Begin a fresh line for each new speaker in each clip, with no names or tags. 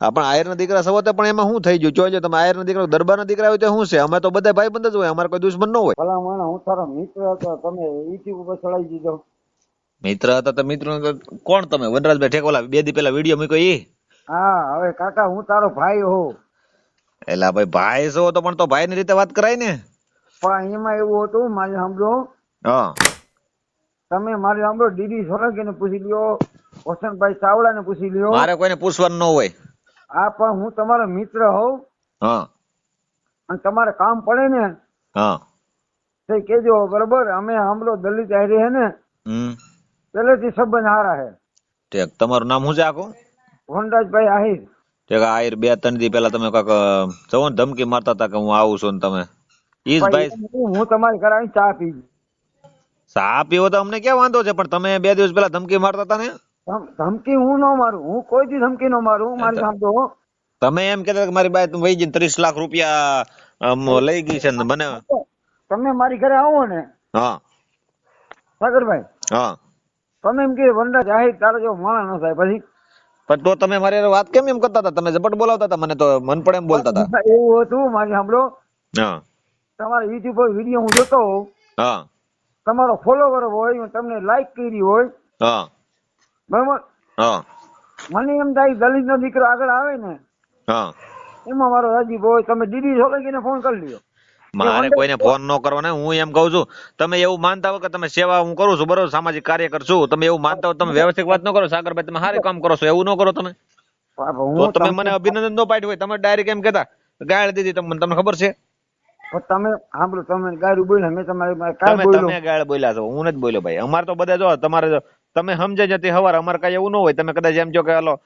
હા પણ આયર ના દીકરા સવો તો પણ એમાં શું થઈ ગયું જોજો તમે આયર ના દીકરા દરબાર ના દીકરા હોય તો શું છે અમે તો બધા ભાઈ બંધ જ હોય અમારે કોઈ દુશ્મન ન હોય
ભલા માણસ હું તારો મિત્ર હતો તમે યુટ્યુબ ઉપર ચડાવી દીધો.
મિત્ર હતા તો મિત્ર કોણ તમે વનરાજભાઈ ઠેકોલા બે દી પેલા વિડીયો મૂક્યો ઈ
હા હવે કાકા હું તારો ભાઈ હોઉં.
એલા ભાઈ ભાઈ છો તો પણ તો ભાઈ ની રીતે વાત કરાય ને
પણ એમાં એવું હતું મારે સાંભળો
હા
તમે મારે સાંભળો ડીડી સોલંકીને પૂછી લ્યો, વસંતભાઈ ચાવડાને પૂછી લ્યો.
મારે કોઈને પૂછવાનું ન હોય
હા પણ હું તમારો મિત્ર હોઉં
હા
અને તમારે કામ પડે ને
હા
તો કેજો બરોબર. અમે સાંભળો દલિત આયરે હે ને
હમ
પહેલેથી સંબંધ હારા હે.
ઠીક તમારું નામ શું છે આખું
વનરાજભાઈ આહિર.
ઠીક આયર 2-3 દી પેલા તમે કાક જવો ને ધમકી મારતા હતા કે હું આવું છું ને તમે ઈજ ભાઈ
હું તમારી ઘરે આવીને ચા પી.
ચા પીવો તો અમને ક્યાં વાંધો છે પણ તમે 2 દિવસ પેલા ધમકી મારતા હતા ને
ધમકી હું ન મારું, હું કોઈ દી ધમકી ન મારું. મારી સાંભળો
તમે એમ કહેતા કે મારી બાઈ વહી જઈને 30 લાખ રૂપિયા લઈ ગઈ છે ને મને
તમે મારી ઘરે આવો ને
હા
સાગરભાઈ
હા
તમે એમ કે વનરાજ આહિર તારો જો માણા ન થાય પછી
પણ તો તમે મારી હારે વાત કેમ એમ કરતા હતા તમે ઝપટ બોલાવતા હતા મને તો મન પડે એમ બોલતા હતા
એવું હતું મારી સાંભળો
હા
તમારા યુટ્યુબ પર વિડીયો હું જોતો હોઉં,
હા
તમારો ફોલોવર હોય, હું તમને લાઈક કરી હોય
હા
બરાબર.
હા
મને એમ થાય દલિત નો દીકરો આગળ આવે ને
હા
એમાં મારો રાજીપ હોય. તમે દીદી સોલંકીને ફોન કરી લ્યો.
મારે કોઈને ફોન ન કરવો ને હું એમ કઉ છું તમે એવું માનતા હો કે તમે સેવા હું કરું છું બરોબર સામાજિક કાર્યકર છું તમે એવું માનતા હો તમે વ્યવસ્થિત વાત ન કરો સાગરભાઈ તમે સારું કામ કરો છો એવું ન કરો તમે તો
હું
તમે મને અભિનંદન ન પાડ્યું હોય તમે ડાયરેક્ટ એમ કહેતા ગાળ દીધી તમને ખબર છે
તમે સાંભળો તમે ગાડી બોલ્યા મેં તમારી
તમે
કાંઈ બોલ્યો.
તમે ગાળ બોલ્યા છો હું નથી બોલ્યો ભાઈ અમારે તો બધા જો તમારે તમે સમજે જતી હવાર અમારે કઈ એવું ન હોય તમે કદાચ એમ છો કે હાલો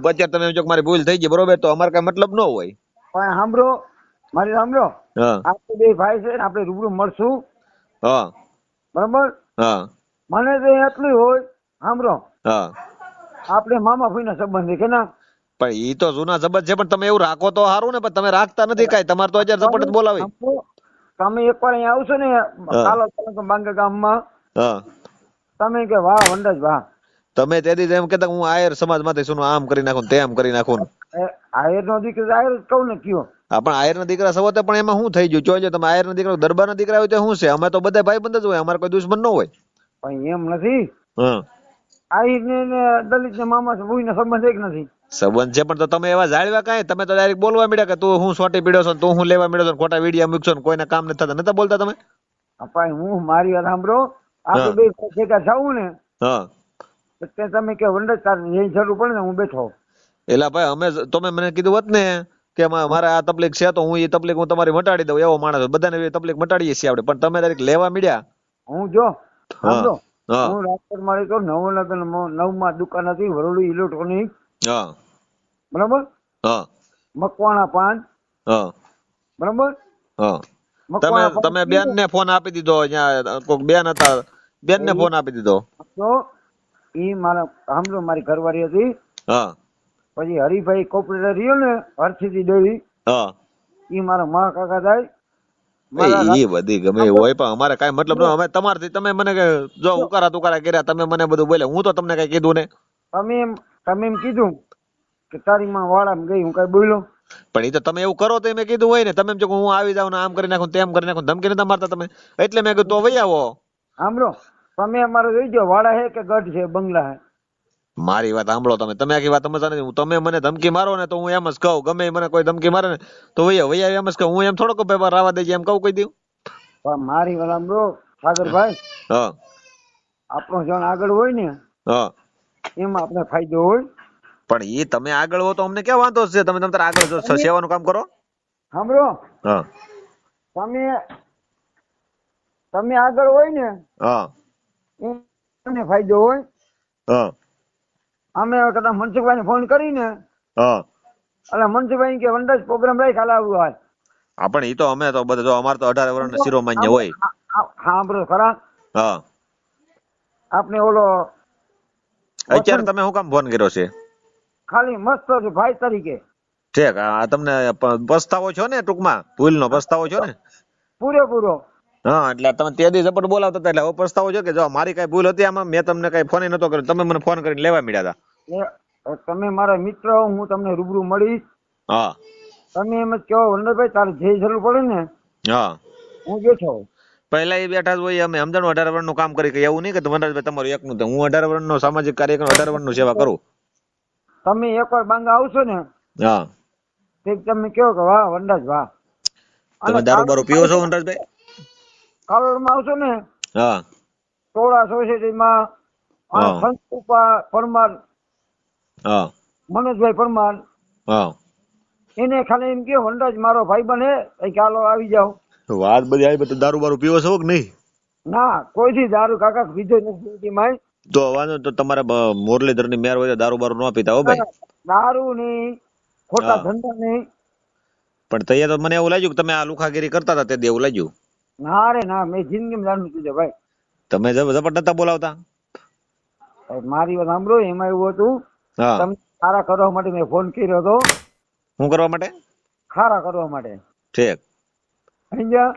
બચ્ચા તમે એમ છો કે મારી ભૂલ થઈ ગઈ બરોબર તો અમારે કઈ મતલબ ન હોય
પણ સાંભળો મારી સાંભળો
હા
આપણે બે ભાઈ છે ને આપણે રૂબરૂ મળશું
હા
બરાબર.
હા
મને તો એટલું હોય સાંભળો
હા
આપણે મામા ભાઈના સંબંધ છે કે ના.
પણ ઈ તો જૂના જબત છે પણ તમે એવું રાખો તો સારું ને પણ તમે રાખતા નથી કાંઈ તમારે તો અત્યારે ઝપટ જ બોલાવી
તમે એકવાર અહીંયા આવશો ને કાલો બાંગા ગામમાં
હા
તમે કે વાહ વંડજ વાહ.
તમે તેથી એમ કેતા હું આયર સમાજ માંથી છું આમ કરી નાખું તેમ કરી નાખું
આયર નો દીકરો આયર જ કહું ને કયો.
હા પણ આયર ના દીકરા સવો પણ એમાં શું થઈ ગયું જોજો તમે આયર ના દીકરા દરબાર ના દીકરા હોય તો શું છે અમે તો બધા ભાઈ બંધ જ હોય અમારે કોઈ દુશ્મન ન હોય
પણ એમ નથી
હા
આહિર ને દલિત ને મામા ભૂઈ નો સંબંધ એક નથી.
સંબંધ છે પણ તો તમે એવા જાળવ્યા કાંઈ તમે તો ડાયરેક્ટ બોલવા મળ્યા કે તું હું સોટી પીડ્યો છો તું હું લેવા મળ્યો છો ખોટા વિડીયો મૂકશો ને કોઈને કામ નથી થતા નતા બોલતા તમે
ભાઈ હું મારી વાત સાંભળો આપણે બે ભેગા જાવું ને
હા
તે તમે કે વંડજ તાર એ જરૂર પડે ને હું બેઠો.
એલા ભાઈ અમે તમે મને કીધું હોત ને કે મારે આ તકલીફ છે તો હું એ તકલીફ હું તમારી મટાડી દઉં એવો માણસ બધાને એ તકલીફ મટાડીએ છીએ આપણે પણ તમે ડાયરેક્ટ લેવા મળ્યા
હું જો સાંભળો
હા
હું રાજકોટ મારી તો નવનગર 9 દુકાન હતી વરોડી ઇલેક્ટ્રોનિક
હા
બરાબર.
હા
મકવાણા પાન
હા
બરાબર.
હા
મકવાણા પાન
તમે બેન ને ફોન આપી દીધો ત્યાં કોઈક બેન હતા બેન ને ફોન આપી દીધો
તો ઈ મારા સાંભળો મારી ઘરવાળી હતી
હા
પછી હરિભાઈ કોપરેટર રહ્યો ને હરસિદ્ધિ દેવી
હા
ઈ મારા મા કાકા થાય
એ બધી ગમે એવું હોય પણ અમારે કઈ મતલબ ન અમે તમારથી તમે મને જો ઉકારા તુકારા કર્યા તમે મને બધું બોલે હું તો તમને કઈ કીધું ને
તમે એમ કીધું કે તારી માં વાળામાં ગઈ હું કઈ બોલ્યો
પણ એ તો તમે એવું કરો તો મેં કીધું હોય ને તમે એમ છો કે હું આવી જાઉં ને આમ કરી નાખું તેમ કરી નાખું ધમકી નતા મારતા તમે એટલે મેં કીધું તો વહી આવો
સાંભળો તમે અમારે જોઈ જાઓ વાળા હે કે ગઢ છે બંગલા હે.
મારી વાત સાંભળો તમે આખી વાત સમજતા નથી તમે મને ધમકી મારો ને તો હું એમ જ કહું ગમે મને કોઈ ધમકી મારે ને તો વહી એમ જ કહું હું એમ થોડો કહું રાવા દેજે એમ કહું કહી દઉં
પણ મારી વાત સાંભળો સાગરભાઈ
હા
આપણો જણ આગળ હોય ને
હા
એમાં આપણે ફાયદો હોય.
પણ એ તમે આગળ હો તો અમને ક્યાં વાંધો છે તમે તમારે આગળ સેવાનું કામ કરો
સાંભળો
હા
તમે આગળ હોય ને
હા
એને ફાયદો હોય.
હા
અમે કદાચ મનસુખભાઈ ને ફોન કરીને
હા
એટલે મનસુખભાઈ કે વંડજ પ્રોગ્રામ રાખ હાલ આવ્યું હોય.
હા પણ એ તો અમે તો બધા જો અમારે તો 18 વર્ષના શિરોમાન્ય હોય
સાંભળો ખરા
હા
આપણે ઓલો
અત્યારે તમે શું કામ ફોન કર્યો છે
ખાલી મસ્ત છે ભાઈ તરીકે
ઠીક આ તમને પસ્તાવો છો ને ટૂંકમાં ભૂલ નો પસ્તાવો છો ને
પૂરેપૂરો.
હા એટલે તમે તે દી ઝપટ બોલાવતા હતા એટલે હવે પસ્તાવો છો કે જો મારી કઈ ભૂલ હતી આમાં મેં તમને કઈ ફોન નતો કર્યો તમે મને ફોન કરીને લેવા મળ્યા હતા
તમે મારા મિત્ર હો, હું તમને રૂબરૂ મળીશ.
હા
તમે એમ જ કહો વંદરભાઈ તારે જે જરૂર પડે ને
હા
હું બેઠો હોઉં.
પહેલા એ બેઠા જ હોય અમે સમજણ 18 વર્ષનું કામ કરી કે એવું નહીં કે વનરાજભાઈ તમારું એકનું તો હું 18 વર્ષનો સામાજિક કાર્યક્રમ 18 વર્ષનું સેવા કરું.
તમે એકવાર બાંગા આવશો ને
હા
તે તમે કહો કે વાહ વનરાજ વાહ.
તમે
અને
દારૂ બારૂ પીવો છો વનરાજભાઈ?
કાલોલમાં આવશો ને
હા
ટોળા સોસાયટીમાં
હા
સંતપા પરમાર
હા
મનોજભાઈ પરમાર
હા
એને ખાલી એમ કે વનરાજ મારો ભાઈ બને ચાલો આવી જાઓ.
વાત બધી આવી બધી દારૂ બારૂ પીવો છો કે નહીં?
ના કોઈથી દારૂ કાકા પીધો નથી માય.
તો વાંધો તો તમારે મુરલીધરની મેર હોય તો દારૂ બારૂ ન પીતા હો ભાઈ.
દારૂ નહીં ખોટા
હા
ધંધા નહીં.
પણ તૈયાર તો મને એવું લાગ્યું કે તમે આ લુખાગીરી કરતા હતા તે એવું લાગ્યું.
ના રે ના મેં જિંદગીમાં દારૂ નથી પીધો ભાઈ.
તમે ઝપટ નતા બોલાવતા.
મારી વાત સાંભળો એમાં એવું હતું
હા
તમને ખારા કરવા માટે મેં ફોન કર્યો હતો.
શું કરવા માટે?
ખારા કરવા માટે
ઠીક.
સમજ્યા?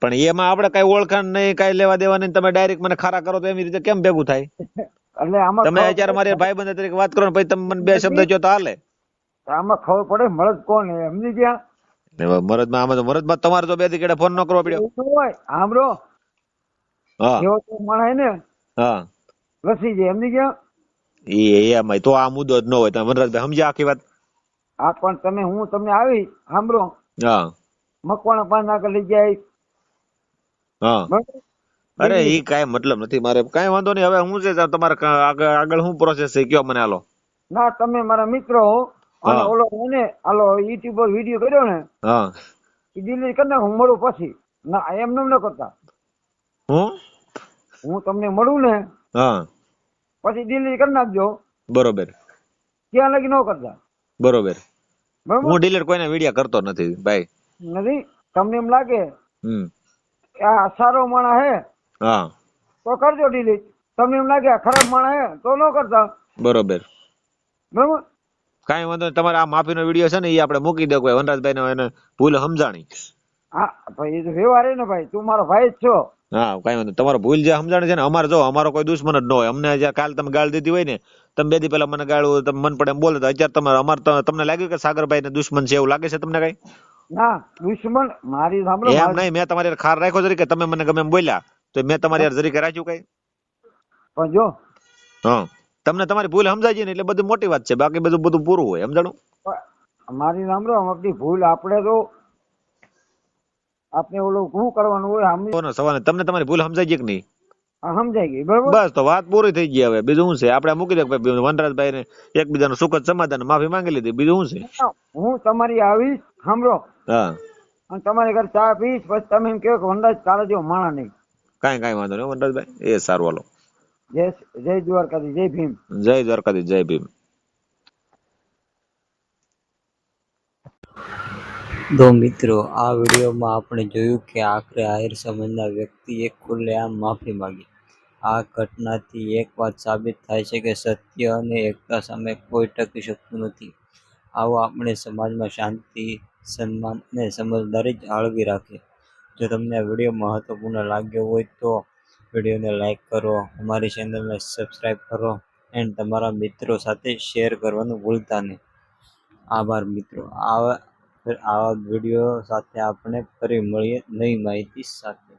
પણ એમાં આપણે કઈ ઓળખાણ નહીં કઈ લેવા દેવા નહીં તમે ડાયરેક્ટ મને ખારા કરો તો એવી રીતે કેમ ભેગું થાય?
એટલે આમાં
તમે અત્યારે મારી ભાઈબંધ તરીકે વાત કરો ને પછી તમે મને બે શબ્દ કહો તો હાલે.
આમાં ખબર પડે મળદ કોણ હે, સમજી ગયા?
મરદમાં આમાં તો મરદમાં તમારે તો બે દી કેડે ફોન ન કરવો પડ્યો.
એવું ન હોય સાંભળો
હા
જેવો તો માણસ હે ને
હા
લસી જાય સમજી ગયા?
એમાં તો આ મુદ્દો જ ન હોય તમે વનરાજભાઈ સમજ્યા આખી વાત?
હા પણ તમે હું તમને આવી સાંભળો
હા
મકવાણા પાન આગળ લઈ જાય
હા
બરાબર?
અરે ઈ કાંઈ મતલબ નથી મારે કાંઈ વાંધો નહીં. હવે હું છે તમારે આગળ શું પ્રોસેસ છે કયો મને હાલો.
ના તમે મારા મિત્ર હો અને
હા
ઓલો એને હાલો યુટ્યુબ પર વિડીયો કર્યો ને
હા
એ ડિલીટ કરી નાખ હું મળું પછી. ના એમ ન કરતા
હું
હું તમને મળું ને
હા
પછી ડિલીટ કરી નાખજો.
બરોબર
ત્યાં લગી ન કરતા
બરોબર.
બરોબર
હું ડિલીટ કોઈના વિડિયા કરતો નથી ભાઈ.
નથી? તમને એમ લાગે
હમ
કે આ સારો માણસ હે
હા
તો કરજો ડિલીટ. તમને એમ લાગે આ ખરાબ માણસ હે તો ન કરતા.
બરોબર.
બરોબર?
કાંઈ વાંધો નહીં. તમારે આ માફીનો વિડીયો છે ને એ આપણે મૂકી દો કોઈ વનરાજભાઈને એને ભૂલ સમજાણી.
હા ભાઈ એ તો વ્યવહાર હે ને ભાઈ તું મારો ભાઈ જ છો.
હા કાંઈ વાંધો નહીં. તમારો ભૂલ જે સમજાણી છે ને અમારે જો અમારો કોઈ દુશ્મન જ ન હોય. અમને જ્યાં કાલ તમે ગાળ દીધી હોય ને તમે બે દી પહેલા મને ગાળ તમે મન પડે એમ બોલતા અત્યારે તમારે અમારે તમને લાગ્યું કે સાગરભાઈ ને દુશ્મન છે એવું લાગે છે તમને કઈ?
ના દુશ્મન મારી સાંભળો
એમ નહીં મેં તમારી હારે ખાર રાખ્યો જરીકે તમે મને ગમે એમ બોલ્યા તો મેં તમારી હારે જરીકે રાખ્યું કઈ?
પણ જો
હા તમને તમારી ભૂલ સમજાય છે ને એટલે બધું મોટી વાત છે બાકી બધું બધું પૂરું હોય સમજાણું?
મારી સાંભળો આપણી ભૂલ આપણે તો આપણે ઓલું શું કરવાનું હોય
સવાલ નહીં. તમને તમારી ભૂલ સમજાય છે કે નહીં?
સમજાઈ ગઈ બરોબર.
બસ તો વાત પૂરી થઈ ગઈ. હવે બીજું શું છે આપણે મૂકી દે ભાઈ વનરાજભાઈ ને એકબીજાનું સુખદ સમાધાન માફી માંગી લીધી બીજું શું છે?
હું તમારી આવીશ સાંભળો
હા
અને તમારી ઘરે ચા પીશ પછી તમે એમ કહો કે વનરાજ તારા જેવો માણા નહીં.
કાંઈ વાંધો નહીં વનરાજભાઈ. એ સારું હાલો.
જય જય દ્વારકાધીશ જય ભીમ.
જય દ્વારકાધીશ જય ભીમ.
તો મિત્રો આ વિડીયોમાં આપણે જોયું કે આખરે આહિર સમાજના વ્યક્તિએ ખુલ્લેઆમ માફી માંગી. આ ઘટનાથી એક વાત સાબિત થાય છે કે સત્ય અને એકતા સામે કોઈ ટકી શકતું નથી. આવો આપણે સમાજમાં શાંતિ, સન્માન અને સમજદારી જાળવી રાખીએ. જો તમને આ વિડીયો મહત્વપૂર્ણ લાગ્યો હોય તો વિડીયોને લાઈક કરો, અમારી ચેનલને સબસ્ક્રાઈબ કરો અને તમારા મિત્રો સાથે શેર કરવાનું ભૂલતા નહીં. આભાર મિત્રો. આવા વિડીયો સાથે આપણે ફરી મળીએ નવી માહિતી સાથે.